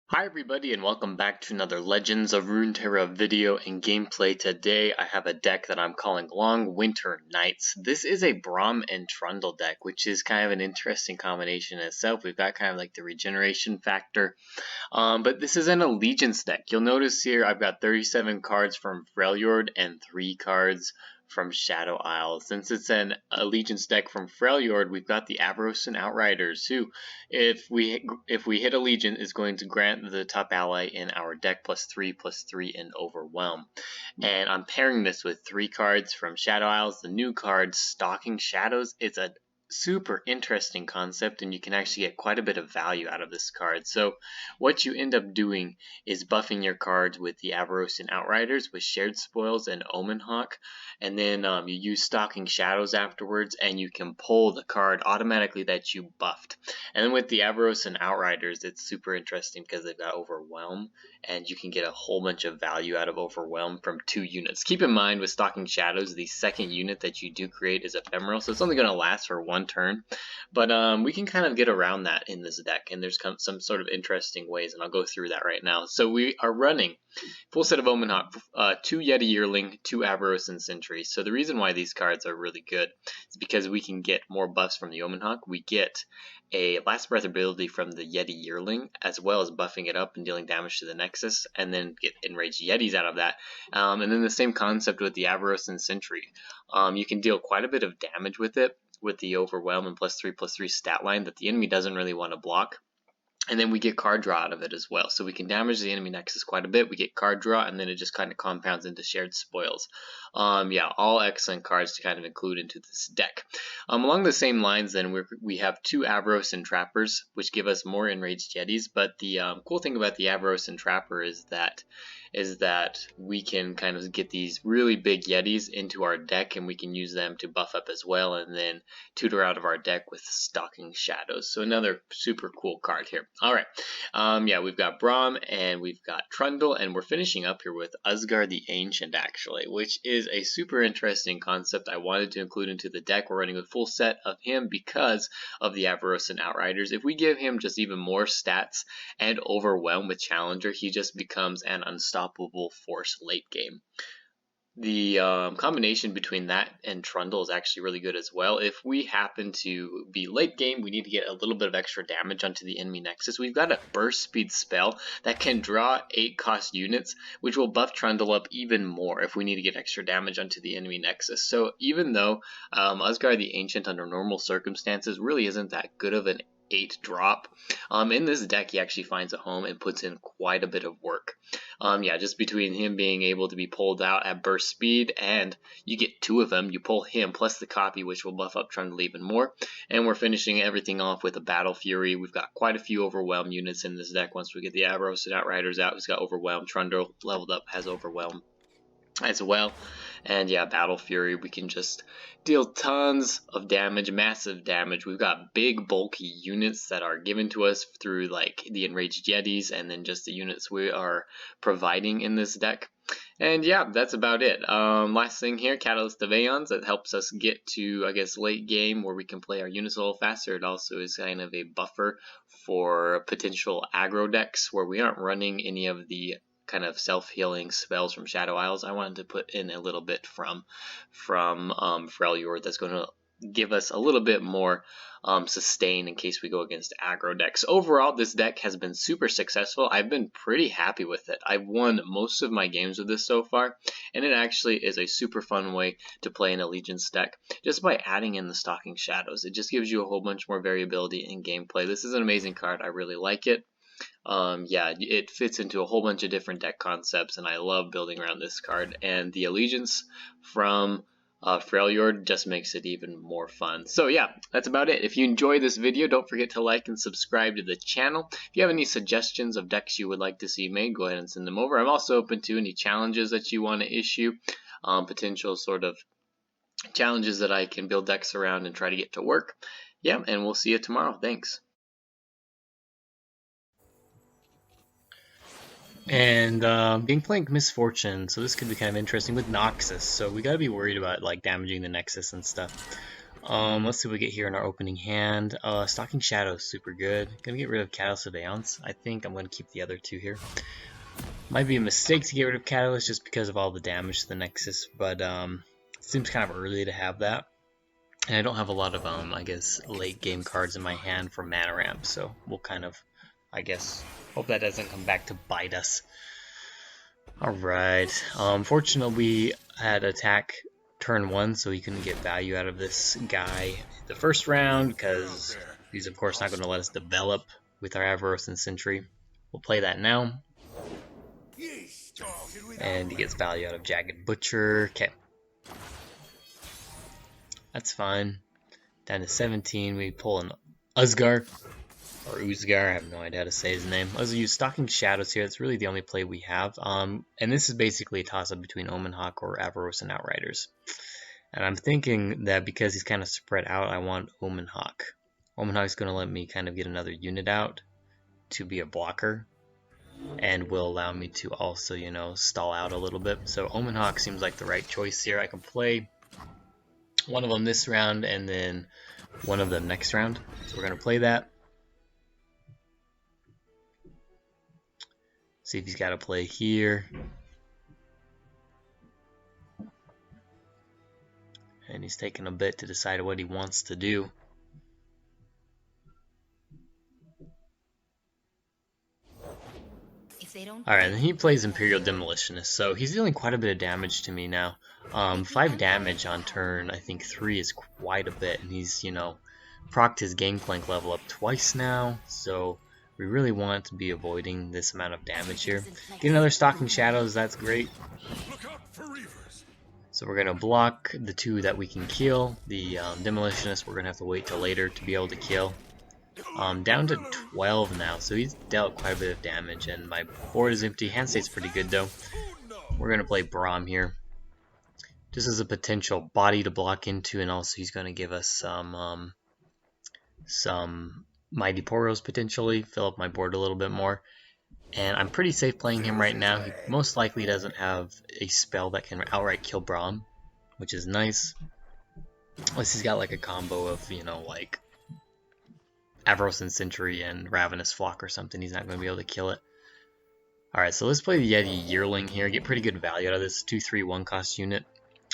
Hi everybody and welcome back to another Legends of Runeterra video and gameplay. Today I have a deck that I'm calling Long Winter Nights. This is a Braum and Trundle deck, which is kind of an interesting combination in itself. We've got kind of like the regeneration factor, but this is an allegiance deck. You'll notice here I've got 37 cards from Frejlord and 3 cards from Shadow Isle. Since it's an allegiance deck from Frejlord, we've got the Avarosan Outriders, who, if we hit allegiance, is going to grant the top ally in our deck +3/+3 in Overwhelm. And I'm pairing this with 3 cards from Shadow Isles. The new card, Stalking Shadows. It's a super interesting concept, and you can actually get quite a bit of value out of this card. So what you end up doing is buffing your cards with the Avarosan Outriders with Shared Spoils and Omen, and then you use Stalking Shadows afterwards, and you can pull the card automatically that you buffed. And then with the Avarosan Outriders, it's super interesting because they've got Overwhelm, and you can get a whole bunch of value out of Overwhelm from 2 units. Keep in mind with Stalking Shadows, the second unit that you do create is ephemeral, so it's only going to last for 1 turn, but we can kind of get around that in this deck, and there's some sort of interesting ways, and I'll go through that right now. So we are running full set of Omen, 2 Yeti Yearling, 2 Avarosan Sentries. So the reason why these cards are really good is because we can get more buffs from the Omen. We get a Last Breath ability from the Yeti Yearling, as well as buffing it up and dealing damage to the Nexus, and then get Enraged Yetis out of that. And then the same concept with the Avarosan Sentry. You can deal quite a bit of damage with it, with the Overwhelm and +3/+3 stat line that the enemy doesn't really want to block. And then we get card draw out of it as well. So we can damage the enemy Nexus quite a bit. We get card draw, and then it just kind of compounds into Shared Spoils. Yeah, all excellent cards to kind of include into this deck. Along the same lines, then, we have 2 Avarosan Trappers, which give us more Enraged Yetis. But the cool thing about the Avarosan Trapper is that we can kind of get these really big Yetis into our deck, and we can use them to buff up as well, and then tutor out of our deck with Stalking Shadows. So another super cool card here. Alright, yeah, we've got Braum and we've got Trundle, and we're finishing up here with Usgar the Ancient, actually, which is a super interesting concept I wanted to include into the deck. We're running a full set of him because of the Avarosan Outriders. If we give him just even more stats and Overwhelm with Challenger, he just becomes an unstoppable force late game. The combination between that and Trundle is actually really good as well. If we happen to be late game, we need to get a little bit of extra damage onto the enemy Nexus. We've got a burst speed spell that can draw 8 cost units, which will buff Trundle up even more if we need to get extra damage onto the enemy Nexus. So even though Usgar the Ancient under normal circumstances really isn't that good of an 8 drop, in this deck he actually finds a home and puts in quite a bit of work. Yeah, just between him being able to be pulled out at burst speed, and you get 2 of them, you pull him plus the copy, which will buff up Trundle even more, and we're finishing everything off with a Battle Fury. We've got quite a few Overwhelm units in this deck. Once we get the Avarosan Outriders out, he's got Overwhelm. Trundle leveled up has Overwhelm as well. And yeah, Battle Fury, we can just deal tons of damage, massive damage. We've got big bulky units that are given to us through like the Enraged Yetis, and then just the units we are providing in this deck. And yeah, that's about it. Last thing here, Catalyst of Aeons, that helps us get to, I guess, late game where we can play our units a little faster. It also is kind of a buffer for potential aggro decks where we aren't running any of the kind of self-healing spells from Shadow Isles. I wanted to put in a little bit from Frejlord that's going to give us a little bit more sustain in case we go against aggro decks. Overall, this deck has been super successful. I've been pretty happy with it. I've won most of my games with this so far, and it actually is a super fun way to play an Allegiance deck just by adding in the Stalking Shadows. It just gives you a whole bunch more variability in gameplay. This is an amazing card. I really like it. Yeah, it fits into a whole bunch of different deck concepts, and I love building around this card. And the Allegiance from Frejlord just makes it even more fun. So yeah, that's about it. If you enjoyed this video, don't forget to like and subscribe to the channel. If you have any suggestions of decks you would like to see made, go ahead and send them over. I'm also open to any challenges that you want to issue, potential sort of challenges that I can build decks around and try to get to work. Yeah, and we'll see you tomorrow. Thanks. And Gangplank Misfortune, so this could be kind of interesting with Noxus, so we gotta be worried about like damaging the Nexus and stuff. Let's see what we get here in our opening hand. Stalking Shadows, super good. Gonna get rid of Catalyst Surveillance. I think I'm gonna keep the other two here. Might be a mistake to get rid of Catalyst just because of all the damage to the Nexus, but seems kind of early to have that. And I don't have a lot of, I guess, late game cards in my hand for mana ramp, so we'll kind of, I guess, hope that doesn't come back to bite us. Alright, fortunately we had attack turn 1, so he couldn't get value out of this guy the first round, because he's of course not going to let us develop with our Avarosan Sentry. We'll play that now. And he gets value out of Jagged Butcher. Okay. That's fine. Down to 17, we pull an Uzgar. Or Uzgar, I have no idea how to say his name. Let's use Stalking Shadows here. That's really the only play we have. And this is basically a toss-up between Omen Hawk or Avarosan Outriders. And I'm thinking that because he's kind of spread out, I want Omen Hawk. Omen Hawk's going to let me kind of get another unit out to be a blocker. And will allow me to also, you know, stall out a little bit. So Omen Hawk seems like the right choice here. I can play one of them this round and then one of them next round. So we're going to play that. See if he's got a play here. And he's taking a bit to decide what he wants to do. Alright, and he plays Imperial Demolitionist, so he's dealing quite a bit of damage to me now. 5 damage on turn, I think 3 is quite a bit, and he's, you know, procced his Gangplank level up twice now, so we really want to be avoiding this amount of damage here. Get another Stalking Shadows, that's great. So we're going to block the 2 that we can kill. The Demolitionist we're going to have to wait till later to be able to kill. Down to 12 now, so he's dealt quite a bit of damage, and my board is empty. Hand state's pretty good though. We're going to play Braum here. Just as a potential body to block into, and also he's going to give us some Mighty Poros potentially, fill up my board a little bit more. And I'm pretty safe playing him right now. He most likely doesn't have a spell that can outright kill Braum, which is nice. Unless he's got like a combo of, you know, like Avarosan Sentry and Ravenous Flock or something, he's not going to be able to kill it. Alright, so let's play the Yeti Yearling here, get pretty good value out of this 2/3 1-cost unit.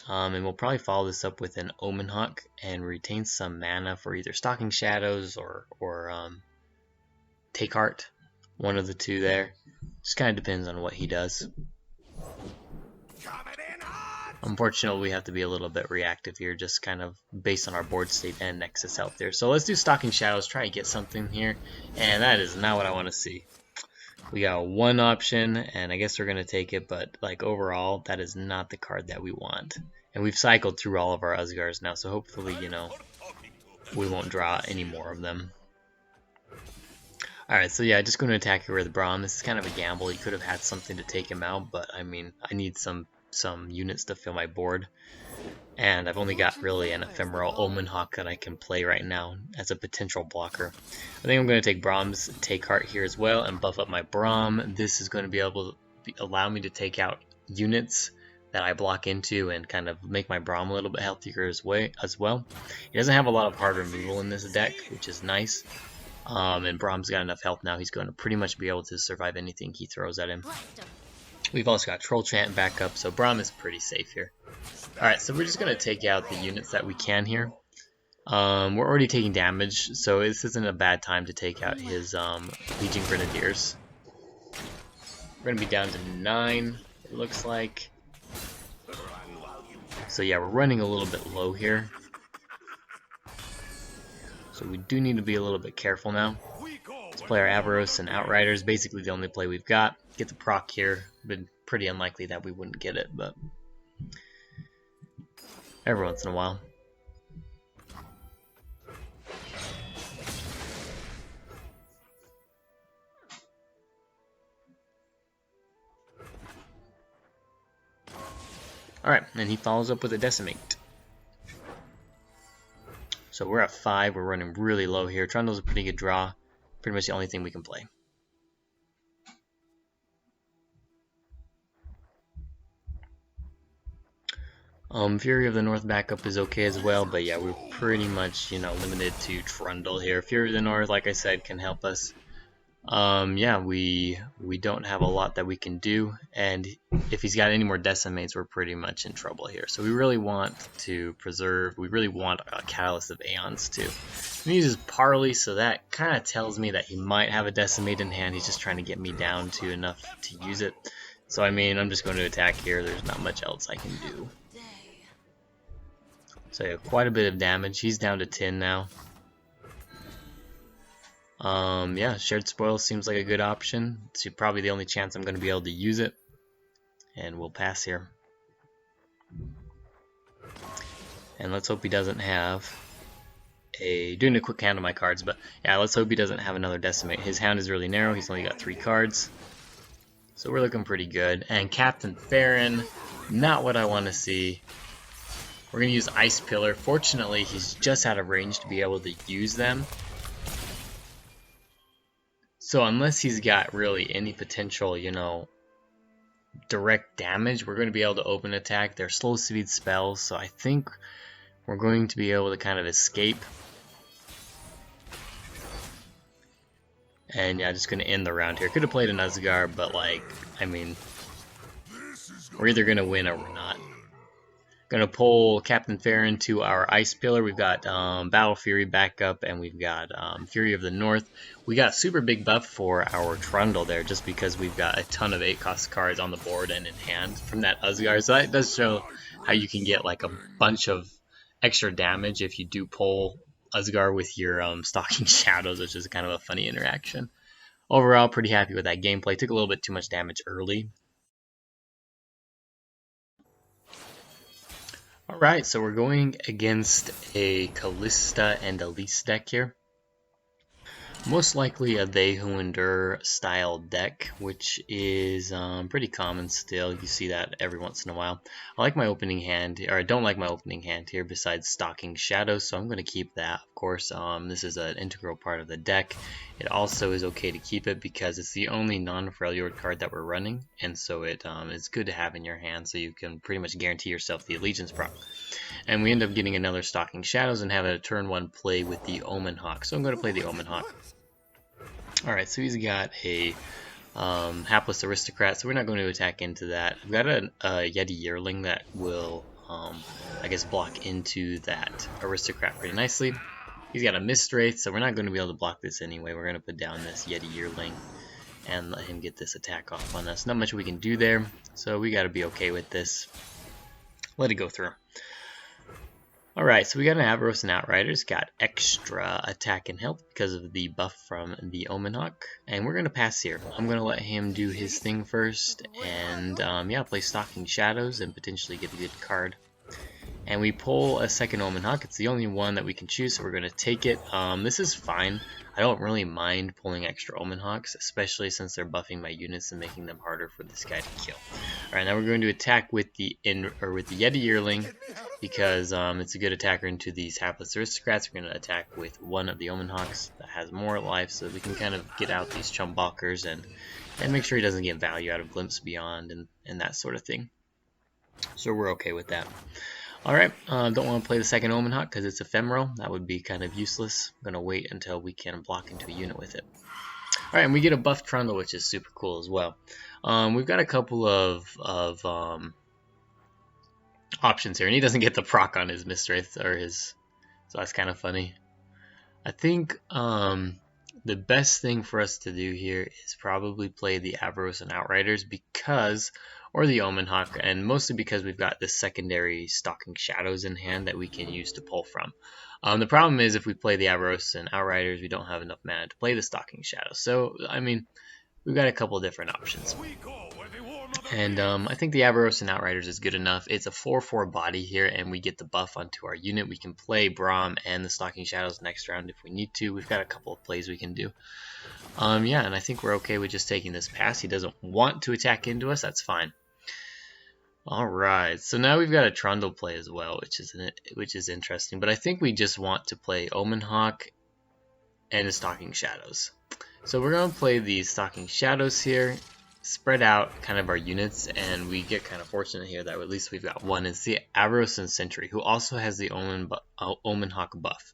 And we'll probably follow this up with an Omen Hawk and retain some mana for either Stalking Shadows or Take Heart. One of the two there. Just kind of depends on what he does. Unfortunately, we have to be a little bit reactive here, just kind of based on our board state and Nexus out there. So let's do Stalking Shadows, try to get something here, and that is not what I want to see. We got one option, and I guess we're going to take it, but like overall, that is not the card that we want. And we've cycled through all of our Uzgars now, so hopefully, you know, we won't draw any more of them. Alright, so yeah, just going to attack here with Braum. This is kind of a gamble. He could have had something to take him out, but I mean, I need some units to fill my board. And I've only got really an ephemeral Omen Hawk that I can play right now as a potential blocker. I think I'm going to take Braum's Take Heart here as well and buff up my Braum. This is going to be able to allow me to take out units that I block into and kind of make my Braum a little bit healthier as well. He doesn't have a lot of hard removal in this deck, which is nice. And Braum's got enough health now, he's going to pretty much be able to survive anything he throws at him. We've also got Troll Chant back up, so Braum is pretty safe here. Alright, so we're just going to take out the units that we can here. We're already taking damage, so this isn't a bad time to take out his Legion Grenadiers. We're going to be down to 9, it looks like. So yeah, we're running a little bit low here. So we do need to be a little bit careful now. Let's play our Avarosan Outriders, basically the only play we've got. Get the proc here. Been pretty unlikely that we wouldn't get it, but every once in a while. Alright, and he follows up with a Decimate. So we're at 5, we're running really low here. Trundle's a pretty good draw. Pretty much the only thing we can play. Fury of the North backup is okay as well, but yeah, we're pretty much, limited to Trundle here. Fury of the North, like I said, can help us. Yeah, we don't have a lot that we can do, and if he's got any more decimates, we're pretty much in trouble here. So we really want to preserve, we really want a Catalyst of Aeons too. He uses Parley, so that kind of tells me that he might have a decimate in hand. He's just trying to get me down to enough to use it. So I mean, I'm just going to attack here. There's not much else I can do. So yeah, quite a bit of damage. He's down to 10 now. Yeah, Shared Spoil seems like a good option. It's probably the only chance I'm going to be able to use it. And we'll pass here. And let's hope he doesn't have doing a quick hand on my cards, but yeah, let's hope he doesn't have another decimate. His hand is really narrow. He's only got 3 cards. So we're looking pretty good. And Captain Farron, not what I want to see. We're going to use Ice Pillar. Fortunately, he's just out of range to be able to use them. So unless he's got really any potential, direct damage, we're going to be able to open attack. They're slow speed spells, so I think we're going to be able to kind of escape. And yeah, just going to end the round here. Could have played an Asgard, but I mean, we're either going to win or we're not. Going to pull Captain Farron to our Ice Pillar. We've got Battle Fury backup, and we've got Fury of the North. We got super big buff for our Trundle there, just because we've got a ton of 8-cost cards on the board and in hand from that Asgard. So that does show how you can get like a bunch of extra damage if you do pull Asgard with your Stalking Shadows, which is kind of a funny interaction. Overall, pretty happy with that gameplay. Took a little bit too much damage early. Alright, so we're going against a Callista and Elise deck here. Most likely a They Who Endure style deck, which is pretty common still. You see that every once in a while. I like my opening hand, or I don't like my opening hand here besides Stalking Shadows, so I'm going to keep that, of course. This is an integral part of the deck. It also is okay to keep it because it's the only non-frejlord card that we're running, and so it's good to have in your hand so you can pretty much guarantee yourself the Allegiance proc. And we end up getting another Stalking Shadows and have a turn 1 play with the Omen Hawk. So I'm going to play the Omen Hawk. Alright, so he's got a Hapless Aristocrat, so we're not going to attack into that. I've got a Yeti Yearling that will, I guess, block into that Aristocrat pretty nicely. He's got a Mistwraith, so we're not going to be able to block this anyway. We're going to put down this Yeti Yearling and let him get this attack off on us. Not much we can do there, so we got to be okay with this. Let it go through. Alright, so we got an Avarosan Outriders, got extra attack and health because of the buff from the Omen Hawk, and we're going to pass here. I'm going to let him do his thing first, and yeah, play Stalking Shadows and potentially get a good card. And we pull a second Omen Hawk. It's the only one that we can choose, so we're going to take it. This is fine. I don't really mind pulling extra Omen Hawks, especially since they're buffing my units and making them harder for this guy to kill. Alright, now we're going to attack with the Yeti Yearling because it's a good attacker into these Hapless Aristocrats. We're going to attack with one of the Omen Hawks that has more life so we can kind of get out these chump balkers and make sure he doesn't get value out of Glimpse Beyond and that sort of thing. So we're okay with that. Alright, don't want to play the second Omen Hawk because it's ephemeral. That would be kind of useless. I'm going to wait until we can block into a unit with it. Alright, and we get a buff Trundle, which is super cool as well. We've got a couple of options here, and he doesn't get the proc on his Mistwraith, so that's kind of funny. I think the best thing for us to do here is probably play the Avarosan Outriders or the Omen Hawk, and mostly because we've got this secondary Stalking Shadows in hand that we can use to pull from. The problem is if we play the Avarosan Outriders, we don't have enough mana to play the Stalking Shadows. So, I mean, we've got a couple of different options. And I think the Avarosan Outriders is good enough. It's a 4/4 body here, and we get the buff onto our unit. We can play Braum and the Stalking Shadows next round if we need to. We've got a couple of plays we can do. Yeah, and I think we're okay with just taking this pass. He doesn't want to attack into us. That's fine. Alright, so now we've got a Trundle play as well, which is interesting. But I think we just want to play Omen Hawk and the Stalking Shadows. So we're going to play the Stalking Shadows here. spread out kind of our units, and we get kind of fortunate here that at least we've got one. It's the Avarosan Sentry, who also has the Omen Hawk buff.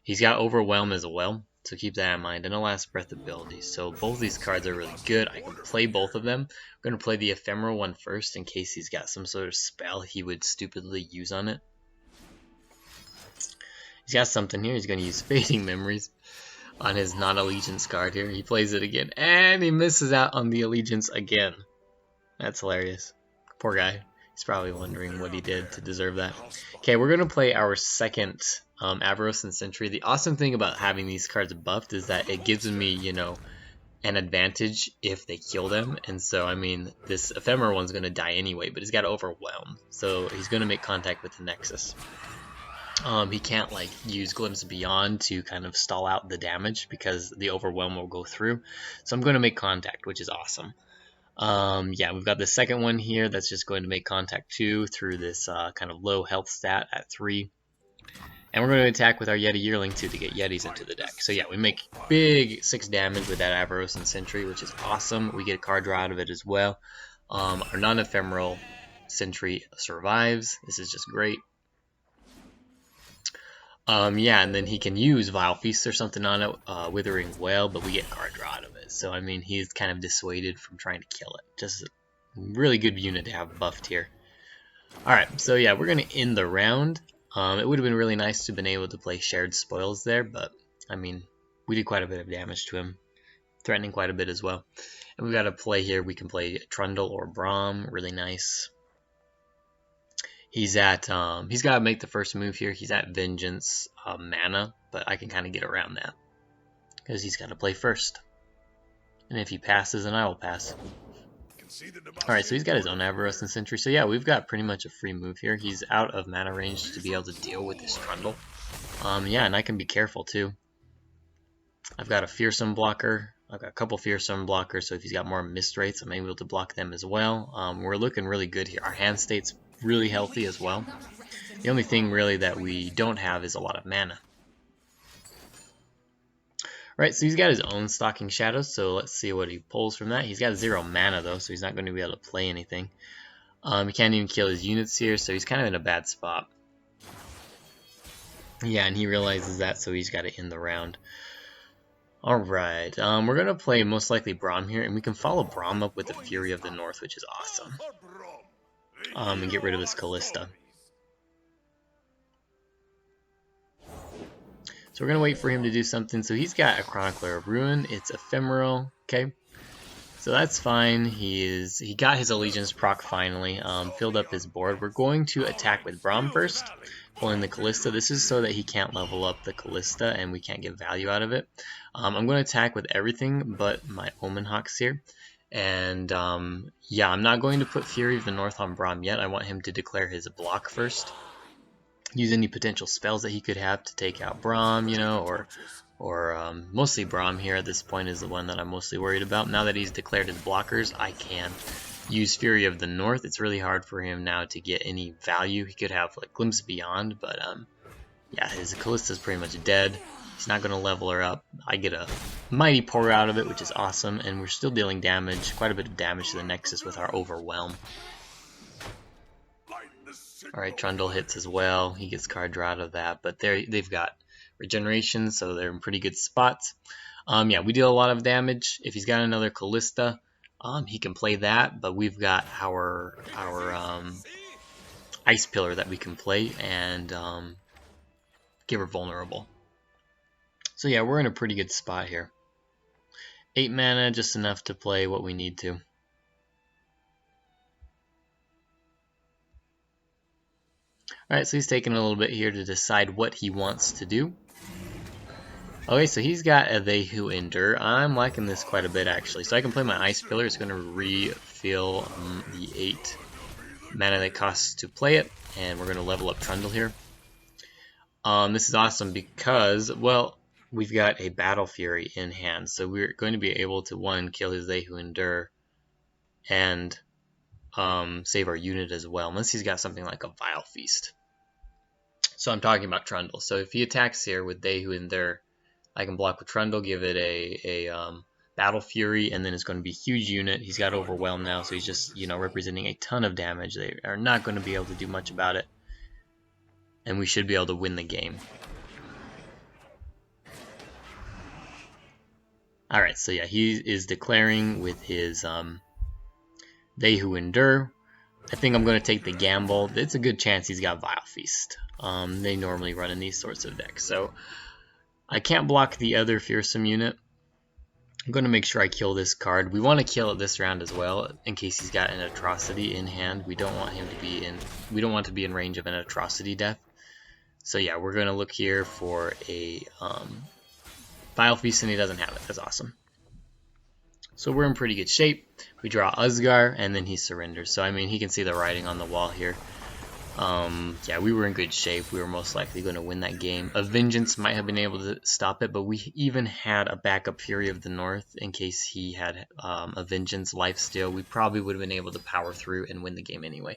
He's got Overwhelm as well, so keep that in mind, and a Last Breath ability. So both these cards are really good. I can play both of them. I'm going to play the Ephemeral one first in case he's got some sort of spell he would stupidly use on it. He's got something here. He's going to use Fading Memories on his non-allegiance card here. He plays it again, and he misses out on the allegiance again. That's hilarious. Poor guy. He's probably wondering what he did to deserve that. Okay, we're going to play our second Avarosan Sentry. The awesome thing about having these cards buffed is that it gives me, you know, an advantage if they kill them. And so, I mean, this Ephemeral one's going to die anyway, but he's got Overwhelm. So he's going to make contact with the Nexus. He can't like use Glimpse Beyond to kind of stall out the damage because the Overwhelm will go through. So I'm going to make contact, which is awesome. Yeah, we've got the second one here that's just going to make contact 2 through this kind of low health stat at 3. And we're going to attack with our Yeti Yearling too to get Yetis into the deck. So yeah, we make big 6 damage with that Avarosan Sentry, which is awesome. We get a card draw out of it as well. Our non-ephemeral Sentry survives. This is just great. Yeah, and then he can use Vile Feast or something on it, Withering Wail, but we get card draw out of it. So, I mean, he's kind of dissuaded from trying to kill it. Just a really good unit to have buffed here. Alright, so yeah, we're going to end the round. It would have been really nice to have been able to play Shared Spoils there, but, I mean, we did quite a bit of damage to him. Threatening quite a bit as well. And we've got a play here. We can play Trundle or Braum. Really nice. He's got to make the first move here. He's at Vengeance mana, but I can kind of get around that because he's got to play first. And if he passes, then I will pass. Alright, so he's got his own Avarosan Sentry. So yeah, we've got pretty much a free move here. He's out of mana range to be able to deal with this Trundle. Yeah, and I can be careful too. I've got a Fearsome blocker. I've got a couple Fearsome blockers, so if he's got more Mist Wraiths, I'm able to block them as well. We're looking really good here. Our hand state's really healthy as well. The only thing really that we don't have is a lot of mana. Right, so he's got his own Stalking Shadows, so let's see what he pulls from that. He's got 0 mana though, so he's not going to be able to play anything. He can't even kill his units here, so he's kind of in a bad spot. Yeah, and he realizes that, so he's got to end the round. Alright, we're going to play most likely Braum here, and we can follow Braum up with the Fury of the North, which is awesome. And get rid of his Callista. So we're going to wait for him to do something. So he's got a Chronicler of Ruin. It's ephemeral. Okay. So that's fine. He got his Allegiance proc finally. Filled up his board. We're going to attack with Braum first. Pulling the Callista. This is so that he can't level up the Callista and we can't get value out of it. I'm going to attack with everything but my Omen Hawks here. And yeah, I'm not going to put Fury of the North on Braum yet. I want him to declare his block first. Use any potential spells that he could have to take out Braum, you know, or mostly Braum here at this point is the one that I'm mostly worried about. Now that he's declared his blockers, I can use Fury of the North. It's really hard for him now to get any value. He could have like Glimpse Beyond, but yeah, his Callista's pretty much dead. He's not going to level her up. I get a Mighty Pour out of it, which is awesome, and we're still dealing damage, quite a bit of damage to the Nexus with our Overwhelm. Alright, Trundle hits as well. He gets card draw out of that, but they've got regeneration, so they're in pretty good spots. Yeah, we deal a lot of damage. If he's got another Callista, he can play that, but we've got our Ice Pillar that we can play and give her vulnerable. So yeah, we're in a pretty good spot here. 8 mana, just enough to play what we need to. Alright, so he's taking a little bit here to decide what he wants to do. Okay, so he's got a They Who Endure. I'm liking this quite a bit actually. So I can play my Ice Pillar. It's going to refill the 8 mana that costs to play it. And we're going to level up Trundle here. This is awesome because, well, we've got a Battle Fury in hand. So we're going to be able to, one, kill his They Who Endure and save our unit as well. Unless he's got something like a Vile Feast. So I'm talking about Trundle. So if he attacks here with They Who Endure, I can block with Trundle, give it a Battle Fury, and then it's going to be a huge unit. He's got Overwhelm now, so he's just, you know, representing a ton of damage. They are not going to be able to do much about it, and we should be able to win the game. Alright, so yeah, he is declaring with his They Who Endure. I think I'm going to take the gamble. It's a good chance he's got Vile Feast. They normally run in these sorts of decks, so I can't block the other Fearsome unit. I'm going to make sure I kill this card. We want to kill it this round as well, in case he's got an Atrocity in hand. We don't want him to be in. We don't want to be in range of an Atrocity death. So yeah, we're going to look here for a Vile Feast, and he doesn't have it. That's awesome. So we're in pretty good shape. We draw Usgar, and then he surrenders. So I mean, he can see the writing on the wall here. Yeah, we were in good shape. We were most likely going to win that game. A Vengeance might have been able to stop it, but we even had a backup Fury of the North in case he had a Vengeance lifesteal. We probably would have been able to power through and win the game anyway.